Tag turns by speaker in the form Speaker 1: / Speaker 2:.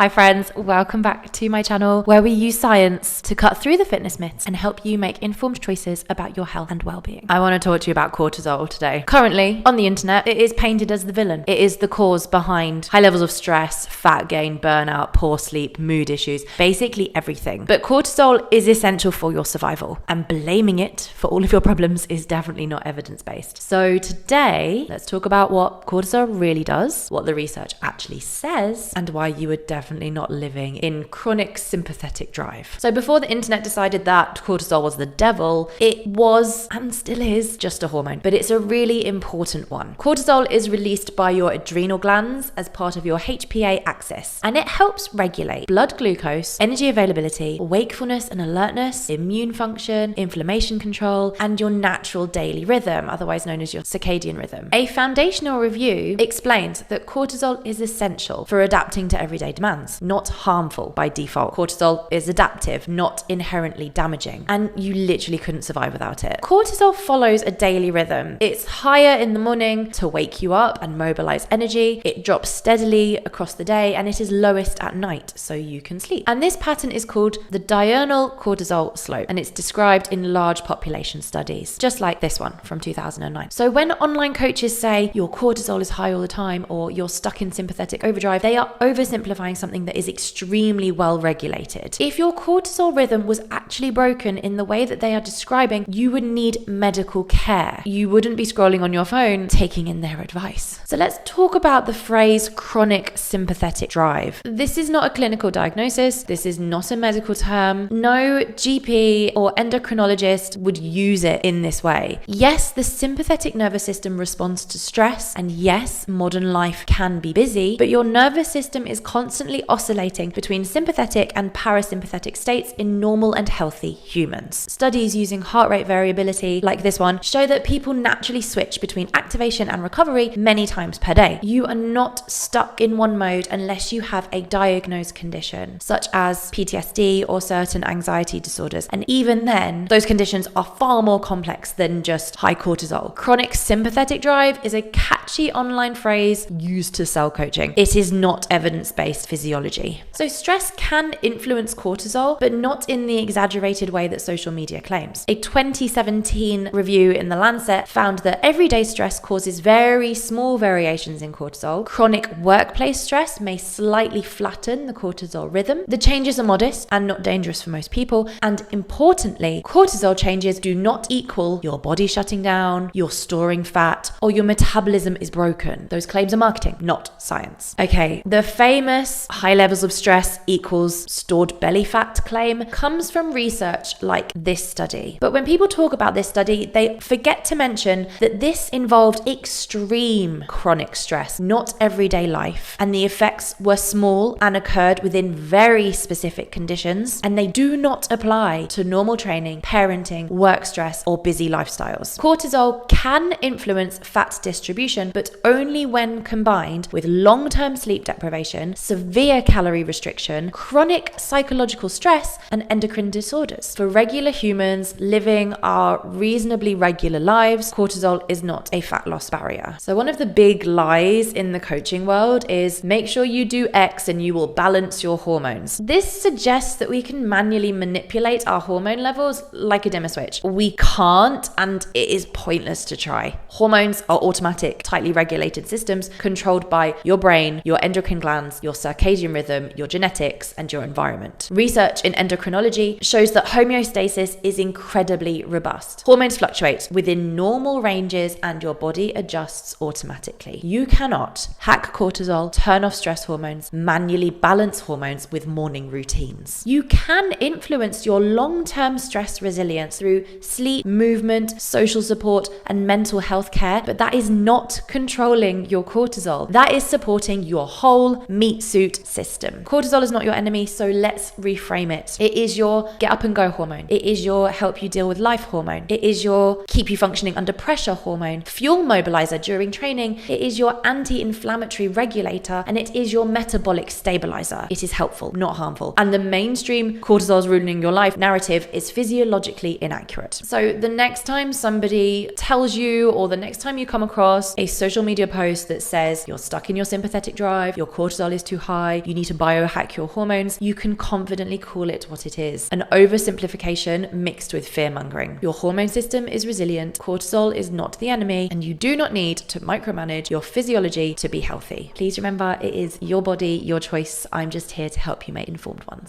Speaker 1: Hi friends, welcome back to my channel where we use science to cut through the fitness myths and help you make informed choices about your health and well-being. I want to talk to you about cortisol today. Currently, on the internet, it is painted as the villain. It is the cause behind high levels of stress, fat gain, burnout, poor sleep, mood issues, basically everything. But cortisol is essential for your survival, and blaming it for all of your problems is definitely not evidence-based. So today, let's talk about what cortisol really does, what the research actually says, and why you would definitely not living in chronic sympathetic drive. So before the internet decided that cortisol was the devil, it was and still is just a hormone, but it's a really important one. Cortisol is released by your adrenal glands as part of your HPA axis, and it helps regulate blood glucose, energy availability, wakefulness and alertness, immune function, inflammation control, and your natural daily rhythm, otherwise known as your circadian rhythm. A foundational review explains that cortisol is essential for adapting to everyday demands, not harmful by default. Cortisol is adaptive, not inherently damaging, and you literally couldn't survive without it. Cortisol follows a daily rhythm. It's higher in the morning to wake you up and mobilize energy. It drops steadily across the day, and it is lowest at night so you can sleep. And this pattern is called the diurnal cortisol slope, and it's described in large population studies, just like this one from 2009. So when online coaches say your cortisol is high all the time or you're stuck in sympathetic overdrive, they are oversimplifying something that is extremely well regulated. If your cortisol rhythm was actually broken in the way that they are describing, you would need medical care. You wouldn't be scrolling on your phone taking in their advice. So let's talk about the phrase chronic sympathetic drive. This is not a clinical diagnosis. This is not a medical term. No GP or endocrinologist would use it in this way. Yes, the sympathetic nervous system responds to stress, and yes, modern life can be busy, but your nervous system is constantly oscillating between sympathetic and parasympathetic states in normal and healthy humans. Studies using heart rate variability, like this one, show that people naturally switch between activation and recovery many times per day. You are not stuck in one mode unless you have a diagnosed condition, such as PTSD or certain anxiety disorders. And even then, those conditions are far more complex than just high cortisol. Chronic sympathetic drive is a catchy online phrase used to sell coaching. It is not evidence-based physiology. So stress can influence cortisol, but not in the exaggerated way that social media claims. A 2017 review in The Lancet found that everyday stress causes very small variations in cortisol. Chronic workplace stress may slightly flatten the cortisol rhythm. The changes are modest and not dangerous for most people. And importantly, cortisol changes do not equal your body shutting down, you're storing fat, or your metabolism is broken. Those claims are marketing, not science. Okay, the famous high levels of stress equals stored belly fat claim comes from research like this study. But when people talk about this study, they forget to mention that this involved extreme chronic stress, not everyday life. And the effects were small and occurred within very specific conditions, and they do not apply to normal training, parenting, work stress, or busy lifestyles. Cortisol can influence fat distribution, but only when combined with long-term sleep deprivation, severe calorie restriction, chronic psychological stress, and endocrine disorders. For regular humans living our reasonably regular lives, cortisol is not a fat loss barrier. So one of the big lies in the coaching world is make sure you do X and you will balance your hormones. This suggests that we can manually manipulate our hormone levels like a dimmer switch. We can't, and it is pointless to try. Hormones are automatic, tightly regulated systems controlled by your brain, your endocrine glands, your circadian rhythm, your genetics, and your environment. Research in endocrinology shows that homeostasis is incredibly robust. Hormones fluctuate within normal ranges and your body adjusts automatically. You cannot hack cortisol, turn off stress hormones, manually balance hormones with morning routines. You can influence your long-term stress resilience through sleep, movement, social support, and mental health care, but that is not controlling your cortisol. That is supporting your whole meat suit system. Cortisol is not your enemy, so let's reframe it. It is your get up and go hormone. It is your help you deal with life hormone. It is your keep you functioning under pressure hormone, fuel mobilizer during training. It is your anti-inflammatory regulator, and it is your metabolic stabilizer. It is helpful, not harmful. And the mainstream cortisol is ruining your life narrative is physiologically inaccurate. So the next time somebody tells you, or the next time you come across a social media post that says you're stuck in your sympathetic drive, your cortisol is too high, you need to biohack your hormones, you can confidently call it what it is: an oversimplification mixed with fear-mongering. Your hormone system is resilient, cortisol is not the enemy, and you do not need to micromanage your physiology to be healthy. Please remember, it is your body, your choice. I'm just here to help you make informed ones.